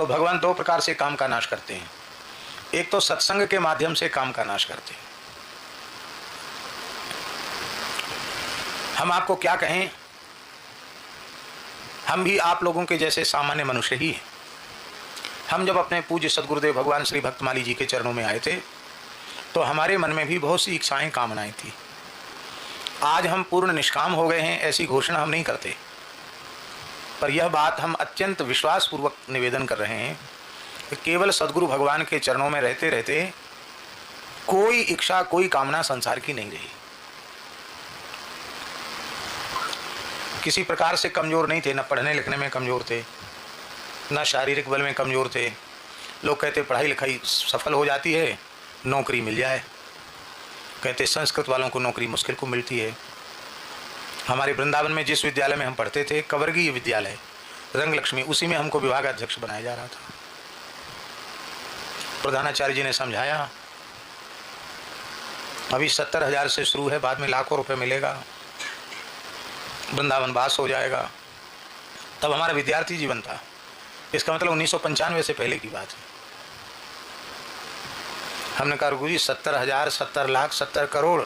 तो भगवान दो प्रकार से काम का नाश करते हैं। एक तो सत्संग के माध्यम से काम का नाश करते हैं। हम आपको क्या कहें, हम भी आप लोगों के जैसे सामान्य मनुष्य ही हैं। हम जब अपने पूज्य सदगुरुदेव भगवान श्री भक्तमाली जी के चरणों में आए थे तो हमारे मन में भी बहुत सी इच्छाएं कामनाएं थी। आज हम पूर्ण निष्काम हो गए हैं ऐसी घोषणा हम नहीं करते, पर यह बात हम अत्यंत विश्वासपूर्वक निवेदन कर रहे हैं कि केवल सदगुरु भगवान के चरणों में रहते रहते कोई इच्छा कोई कामना संसार की नहीं रही। किसी प्रकार से कमज़ोर नहीं थे, न पढ़ने लिखने में कमज़ोर थे, न शारीरिक बल में कमज़ोर थे। लोग कहते पढ़ाई लिखाई सफल हो जाती है, नौकरी मिल जाए। कहते संस्कृत वालों को नौकरी मुश्किल को मिलती है। हमारे वृंदावन में जिस विद्यालय में हम पढ़ते थे, कवर्गीय विद्यालय रंग लक्ष्मी, उसी में हमको विभागाध्यक्ष बनाया जा रहा था। प्रधानाचार्य जी ने समझाया अभी 70,000 से शुरू है, बाद में लाखों रुपए मिलेगा, वृंदावन वास हो जाएगा। तब हमारा विद्यार्थी जीवन था, इसका मतलब 1995 से पहले की बात है। हमने कहा गुरु जी 70,000, 70 लाख, 70 करोड़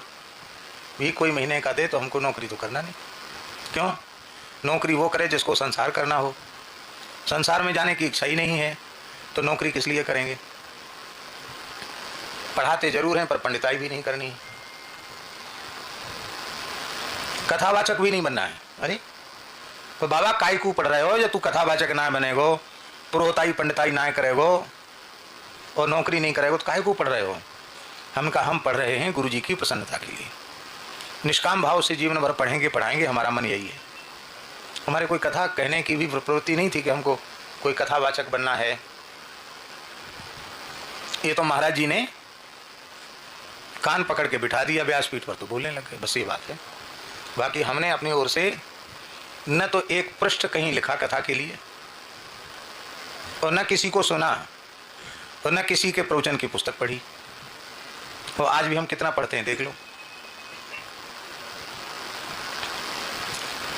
भी कोई महीने का दे तो हमको नौकरी तो करना नहीं। क्यों? नौकरी वो करे जिसको संसार करना हो। संसार में जाने की इच्छा ही नहीं है तो नौकरी किस लिए करेंगे? पढ़ाते जरूर हैं पर पंडिताई भी नहीं करनी है, कथावाचक भी नहीं बनना है। अरे तो बाबा काय को पढ़ रहे हो जो तू कथावाचक ना बनेगो, पुरोहिताई पंडिताई ना करेगो और नौकरी नहीं करेगो तो काय को पढ़ रहे हो? हम कहा हम पढ़ रहे हैं गुरु जी की प्रसन्नता के लिए। निष्काम भाव से जीवन भर पढ़ेंगे पढ़ाएंगे, हमारा मन यही है। हमारे कोई कथा कहने की भी प्रवृत्ति नहीं थी कि हमको कोई कथावाचक बनना है। ये तो महाराज जी ने कान पकड़ के बिठा दिया व्यासपीठ पर तो बोलने लग गए, बस ये बात है। बाकी हमने अपनी ओर से न तो एक पृष्ठ कहीं लिखा कथा के लिए और न किसी को सुना और न किसी के प्रवचन की पुस्तक पढ़ी। और आज भी हम कितना पढ़ते हैं देख लो।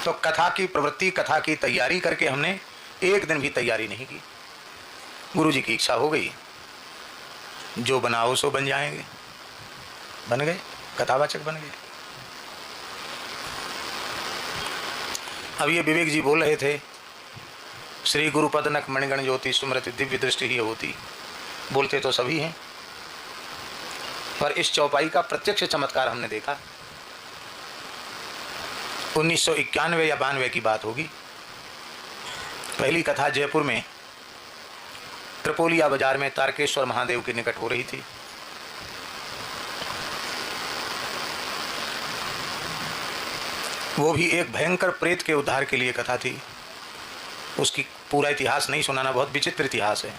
तो कथा की प्रवृत्ति, कथा की तैयारी करके हमने एक दिन भी तैयारी नहीं की। गुरु जी की इच्छा हो गई, जो बनाओ सो बन जाएंगे, बन गए, कथावाचक बन गए। अब ये विवेक जी बोल रहे थे श्री गुरुपद नख मणिगण ज्योति सुमृति दिव्य दृष्टि ही होती। बोलते तो सभी हैं पर इस चौपाई का प्रत्यक्ष चमत्कार हमने देखा। 1991 या 92 की बात होगी। पहली कथा जयपुर में त्रिपोलिया बाजार में तारकेश्वर महादेव के निकट हो रही थी। वो भी एक भयंकर प्रेत के उद्धार के लिए कथा थी। उसकी पूरा इतिहास नहीं सुनाना, बहुत विचित्र इतिहास है।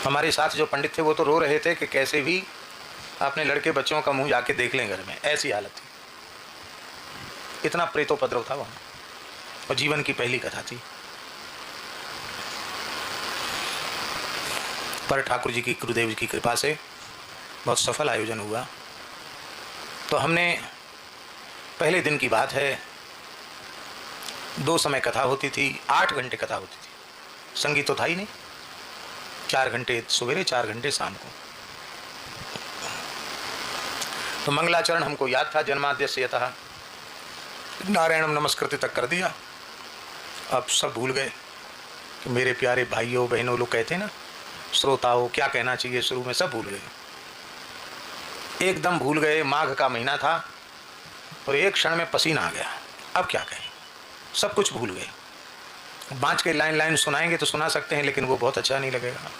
हमारे साथ जो पंडित थे वो तो रो रहे थे कि कैसे भी अपने लड़के बच्चों का मुंह जाके देख लें घर में, ऐसी हालत थी। इतना प्रेतोपद्रव था वहाँ, और जीवन की पहली कथा थी। पर ठाकुर जी की, गुरुदेव जी की कृपा से बहुत सफल आयोजन हुआ। तो हमने पहले दिन की बात है, 2 समय कथा होती थी, 8 घंटे कथा होती थी। संगीत तो था ही नहीं, 4 घंटे सवेरे 4 घंटे शाम को। तो मंगलाचरण हमको याद था, जन्माद्यस्य यतः नारायणम नमस्कृत्य तक कर दिया। अब सब भूल गए कि मेरे प्यारे भाइयों बहनों, लोग कहते हैं ना श्रोताओं, क्या कहना चाहिए शुरू में, सब भूल गए, एकदम भूल गए। माघ का महीना था और एक क्षण में पसीना आ गया। अब क्या कहें, सब कुछ भूल गए। बाँच के लाइन लाइन सुनाएंगे तो सुना सकते हैं, लेकिन वो बहुत अच्छा नहीं लगेगा।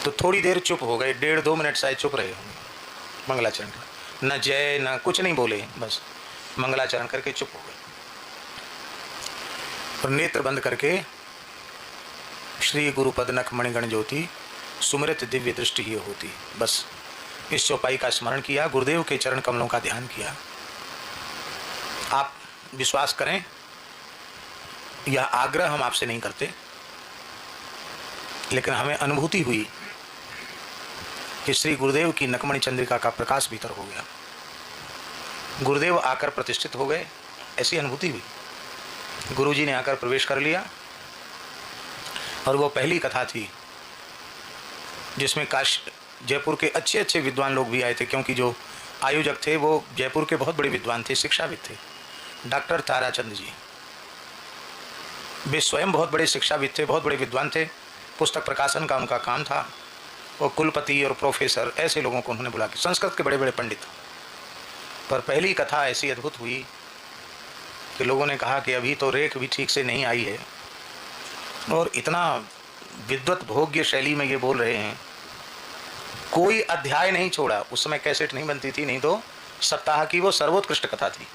तो थोड़ी देर चुप हो गए, 1.5-2 मिनट शायद चुप रहे होंगे मंगलाचरण का। न जय न कुछ नहीं बोले, बस मंगलाचरण करके चुप हो गए और नेत्र बंद करके श्री गुरुपद नख मणिगण ज्योति सुमृत दिव्य दृष्टि ही होती, बस इस चौपाई का स्मरण किया, गुरुदेव के चरण कमलों का ध्यान किया। आप विश्वास करें, यह आग्रह हम आपसे नहीं करते, लेकिन हमें अनुभूति हुई कि श्री गुरुदेव की नखमणि चंद्रिका का प्रकाश भीतर हो गया, गुरुदेव आकर प्रतिष्ठित हो गए, ऐसी अनुभूति हुई। गुरुजी ने आकर प्रवेश कर लिया और वो पहली कथा थी जिसमें जयपुर के अच्छे अच्छे विद्वान लोग भी आए थे, क्योंकि जो आयोजक थे वो जयपुर के बहुत बड़े विद्वान थे, शिक्षाविद थे, डॉक्टर ताराचंद जी। वे स्वयं बहुत बड़े शिक्षाविद थे, बहुत बड़े विद्वान थे, पुस्तक प्रकाशन का उनका काम था। और कुलपति और प्रोफेसर ऐसे लोगों को उन्होंने बुला के, संस्कृत के बड़े बड़े पंडित। पर पहली कथा ऐसी अद्भुत हुई कि लोगों ने कहा कि अभी तो रेख भी ठीक से नहीं आई है, और इतना विद्वत भोग्य शैली में ये बोल रहे हैं, कोई अध्याय नहीं छोड़ा। उस समय कैसेट नहीं बनती थी, नहीं तो सप्ताह की वो सर्वोत्कृष्ट कथा थी।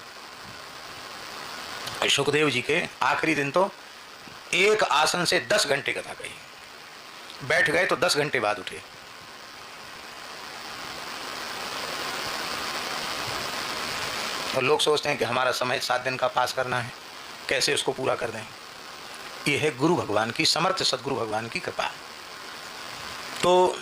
सुखदेव जी के आखिरी दिन तो एक आसन से 10 घंटे कथा कही, बैठ गए तो 10 घंटे बाद उठे। और लोग सोचते हैं कि हमारा समय 7 दिन का पास करना है, कैसे उसको पूरा कर दें। यह है गुरु भगवान की, समर्थ सदगुरु भगवान की कृपा। तो